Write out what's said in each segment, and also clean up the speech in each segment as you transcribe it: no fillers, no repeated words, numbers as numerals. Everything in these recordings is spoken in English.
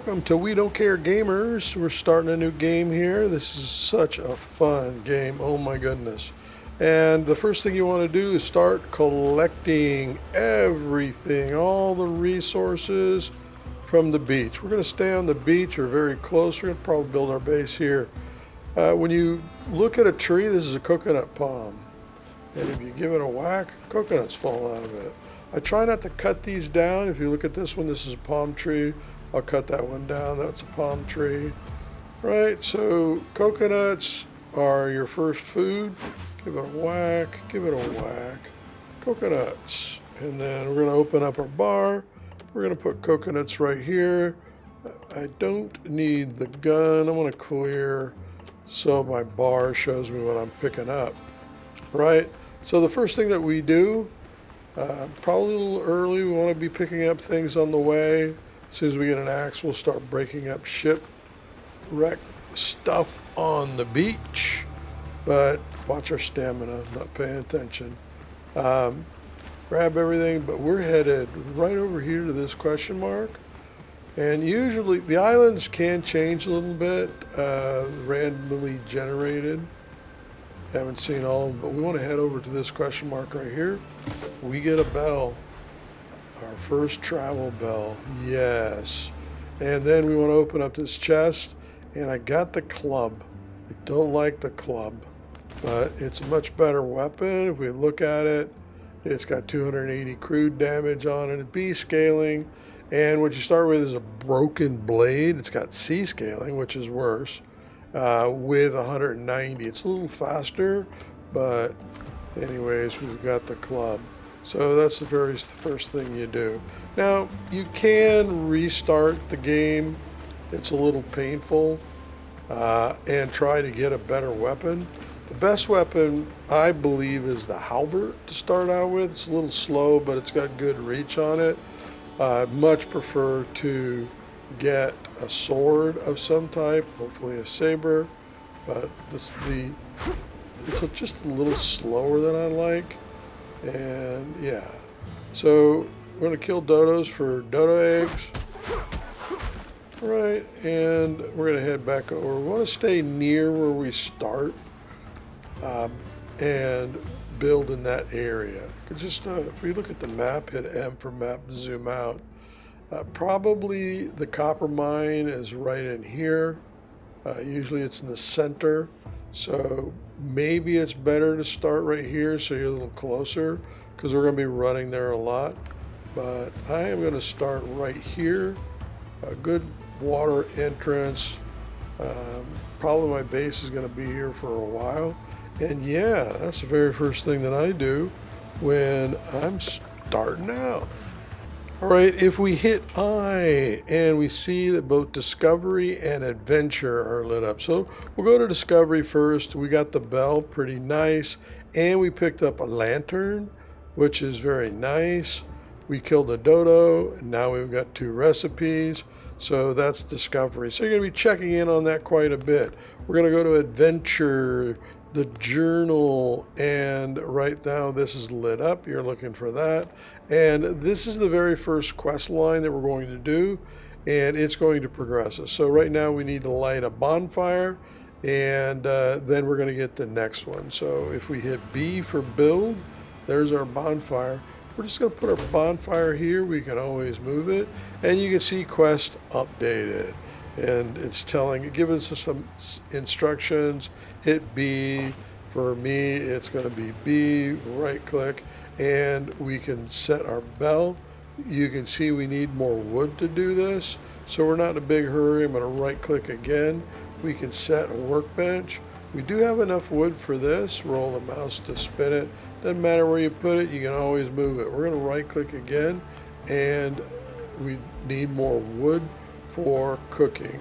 Welcome to We Don't Care Gamers. We're starting a new game here. This is such a fun game. Oh my goodness. And the first thing you want to do is start collecting everything, all the resources from the beach. We're going to stay on the beach or very close. We're going to probably build our base here. When you look at a tree, this is a coconut palm. And if you give it a whack, coconuts fall out of it. I try not to cut these down. If you look at this one, this is a palm tree. I'll cut that one down. That's a palm tree. Right, so coconuts are your first food. Give it a whack, give it a whack. Coconuts. And then we're going to open up our bar. We're going to put coconuts right here. I don't need the gun. I want to clear so my bar shows me what I'm picking up. Right, so the first thing that we do, probably a little early, we want to be picking up things on the way. As soon as we get an axe, we'll start breaking up shipwreck stuff on the beach. But watch our stamina, not paying attention. Grab everything, but we're headed right over here to this question mark. And usually the islands can change a little bit, randomly generated. Haven't seen all of them, but we want to head over to this question mark right here. We get a bell. Our first travel bell, yes. And then we want to open up this chest, and I got the club. I don't like the club, but it's a much better weapon. If we look at it, it's got 280 crude damage on it, B scaling, and what you start with is a broken blade. It's got C scaling, which is worse, with 190. It's a little faster, but anyways, we've got the club. So that's the very first thing you do. Now, you can restart the game. It's a little painful, and try to get a better weapon. The best weapon, I believe, is the halberd to start out with. It's a little slow, but it's got good reach on it. I'd much prefer to get a sword of some type, hopefully a saber, but it's just a little slower than I like. And yeah, so we're going to kill dodos for dodo eggs. Right, and we're going to head back over. We want to stay near where we start, and build in that area. Just if we look at the map, hit M for map to zoom out. Probably the copper mine is right in here. Usually it's in the center. So maybe it's better to start right here so you're a little closer, because we're going to be running there a lot. But I am going to start right here. A good water entrance. Probably my base is going to be here for a while. And yeah, that's the very first thing that I do when I'm starting out. All right, if we hit I and we see that both Discovery and Adventure are lit up. So we'll go to Discovery first. We got the bell, pretty nice. And we picked up a lantern, which is very nice. We killed a dodo, and now we've got 2 recipes. So that's Discovery. So you're going to be checking in on that quite a bit. We're going to go to Adventure, the journal, and right now this is lit up. You're looking for that. And this is the very first quest line that we're going to do, and it's going to progress us. So right now we need to light a bonfire, and then we're going to get the next one. So if we hit B for build, there's our bonfire. We're just going to put our bonfire here. We can always move it, and you can see quest updated, and it's giving us some instructions. Hit B. For me, it's going to be B, right click, and we can set our bell. You can see we need more wood to do this, so we're not in a big hurry. I'm going to right click again. We can set a workbench. We do have enough wood for this. Roll the mouse to spin it. Doesn't matter where you put it, you can always move it. We're going to right click again, and we need more wood for cooking.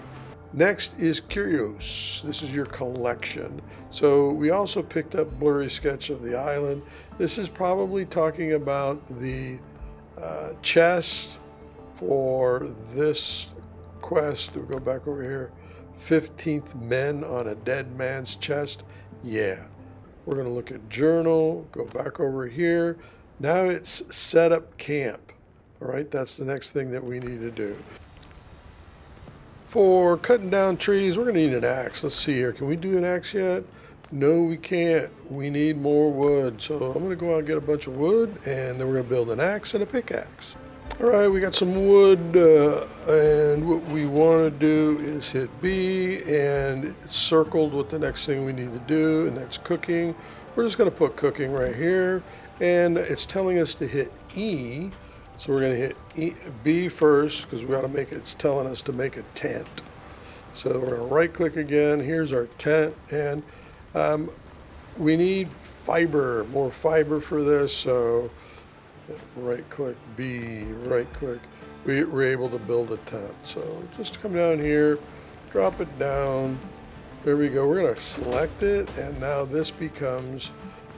Next is Curios. This is your collection. So we also picked up Blurry Sketch of the Island. This is probably talking about the chest for this quest. We'll go back over here. 15th men on a dead man's chest. Yeah. We're going to look at journal. Go back over here. Now it's set up camp. All right, that's the next thing that we need to do. For cutting down trees, we're going to need an axe. Let's see here. Can we do an axe yet? No, we can't. We need more wood. So I'm going to go out and get a bunch of wood, and then we're going to build an axe and a pickaxe. All right, we got some wood, and what we want to do is hit B, and it's circled with the next thing we need to do, and that's cooking. We're just going to put cooking right here, and it's telling us to hit E. So we're going to hit B first because we got to make it. It's telling us to make a tent. So we're going to right click again. Here's our tent, and we need fiber, more fiber for this. So right click B, right click. We're able to build a tent. So just come down here, drop it down. There we go. We're going to select it, and now this becomes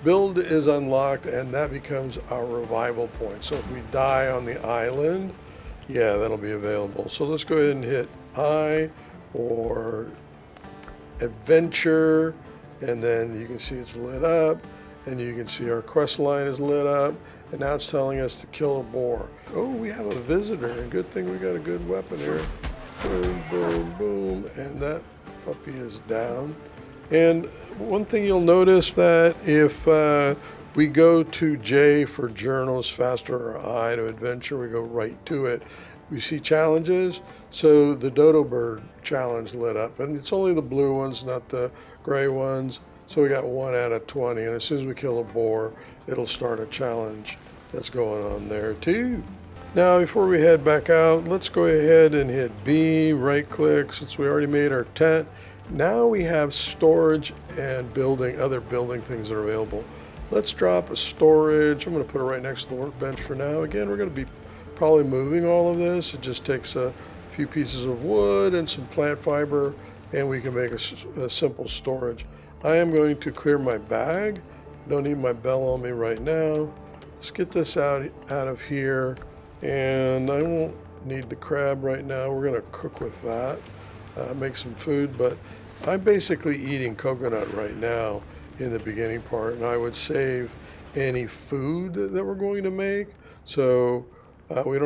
build is unlocked, and that becomes our revival point. So if we die on the island, yeah, that'll be available. So let's go ahead and hit I or adventure, and then you can see it's lit up, and you can see our quest line is lit up, and now it's telling us to kill a boar. Oh, we have a visitor, and good thing we got a good weapon here. Boom, boom, boom, and that puppy is down. And one thing you'll notice that if we go to J for journals faster or I to adventure, we go right to it. We see challenges. So the dodo bird challenge lit up, and it's only the blue ones, not the gray ones. So we got 1 out of 20, and as soon as we kill a boar, it'll start a challenge that's going on there too. Now, before we head back out, let's go ahead and hit B, right click, since we already made our tent. Now we have storage and building, other building things that are available. Let's drop a storage. I'm going to put it right next to the workbench for now. Again, we're going to be probably moving all of this. It just takes a few pieces of wood and some plant fiber, and we can make a simple storage. I am going to clear my bag. Don't need my bell on me right now. Let's get this out of here, and I won't need the crab right now. We're going to cook with that. Make some food, but I'm basically eating coconut right now in the beginning part, and I would save any food that we're going to make. So we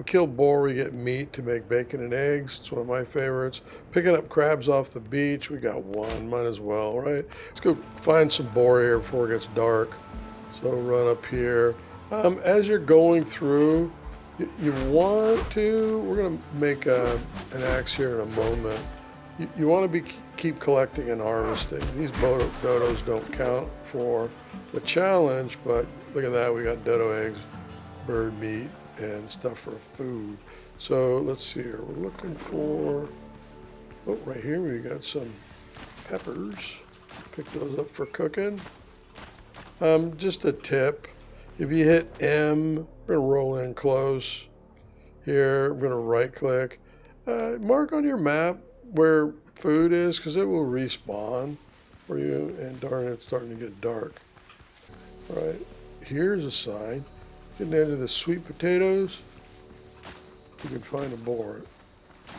kill boar, we get meat to make bacon and eggs. It's one of my favorites. Picking up crabs off the beach, we got one, might as well, right? Let's go find some boar here before it gets dark. So run up here. As you're going through, you want to, we're going to make an axe here in a moment. You want to keep collecting and harvesting. These dodos don't count for the challenge, but look at that. We got dodo eggs, bird meat, and stuff for food. So let's see here. We're looking for, oh, right here we got some peppers. Pick those up for cooking. Just a tip. If you hit M, we're going to roll in close. Here, we're going to right click. Mark on your map where food is, because it will respawn for you. And darn, it's starting to get dark. All right, here's a sign. Getting into the sweet potatoes, you can find a boar.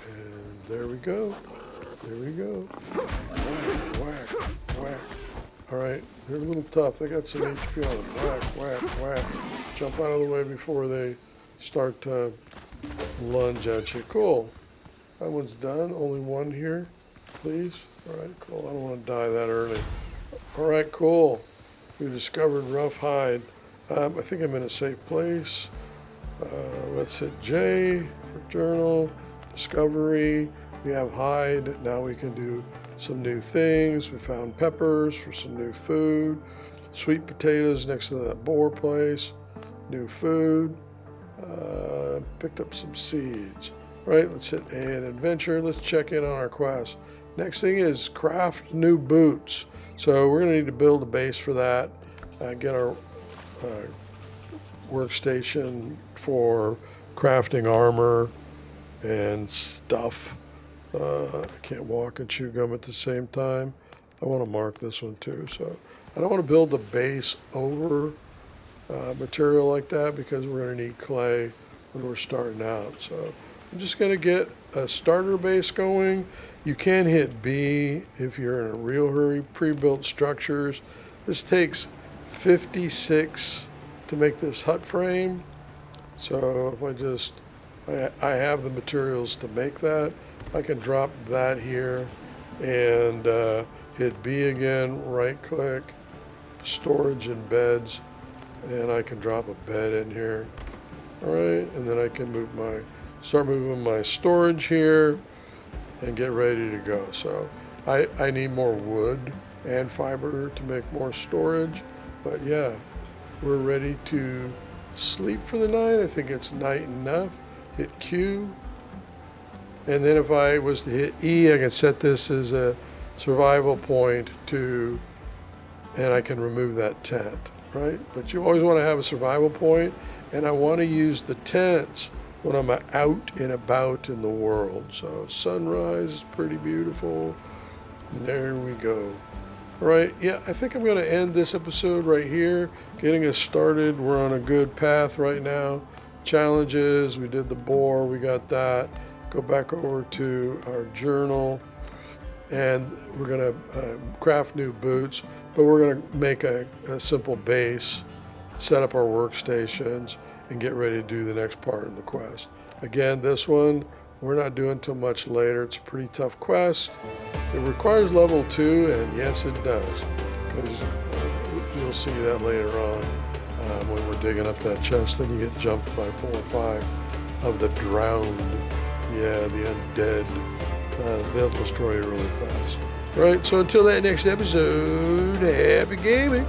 And there we go. There we go. Whack, whack, whack. All right, they're a little tough. They got some HP on them. Whack, whack, whack. Jump out of the way before they start to lunge at you. Cool. That one's done. Only one here, please. All right, cool. I don't want to die that early. All right, cool. We discovered rough hide. I think I'm in a safe place. Let's hit J for journal, discovery. We have hide. Now we can do some new things. We found peppers for some new food. Sweet potatoes next to that boar place. New food. Picked up some seeds. Right, let's hit A and adventure. Let's check in on our quest. Next thing is craft new boots. So we're going to need to build a base for that. Get our workstation for crafting armor and stuff. I can't walk and chew gum at the same time. I want to mark this one too. So I don't want to build the base over material like that because we're going to need clay when we're starting out. So I'm just going to get a starter base going. You can hit B if you're in a real hurry. Pre-built structures. This takes 56 to make this hut frame. So if I have the materials to make that. I can drop that here and hit B again, right click, storage and beds, and I can drop a bed in here. All right, and then I can start moving my storage here and get ready to go. So I need more wood and fiber to make more storage, but yeah, we're ready to sleep for the night. I think it's night enough. Hit Q, and then if I was to hit E, I can set this as a survival point and I can remove that tent, right? But you always want to have a survival point, and I want to use the tents when I'm out and about in the world. So sunrise is pretty beautiful. And there we go. All right, yeah, I think I'm going to end this episode right here, getting us started. We're on a good path right now. Challenges, we did the boar, we got that. Go back over to our journal, and we're going to craft new boots, but we're going to make a simple base, set up our workstations, and get ready to do the next part in the quest. Again, this one we're not doing till much later. It's a pretty tough quest. It requires level 2, and yes, it does, because you'll see that later on when we're digging up that chest, and you get jumped by 4 or 5 of the drowned. Yeah, the undead. They'll destroy you really fast. All right, so until that next episode, happy gaming.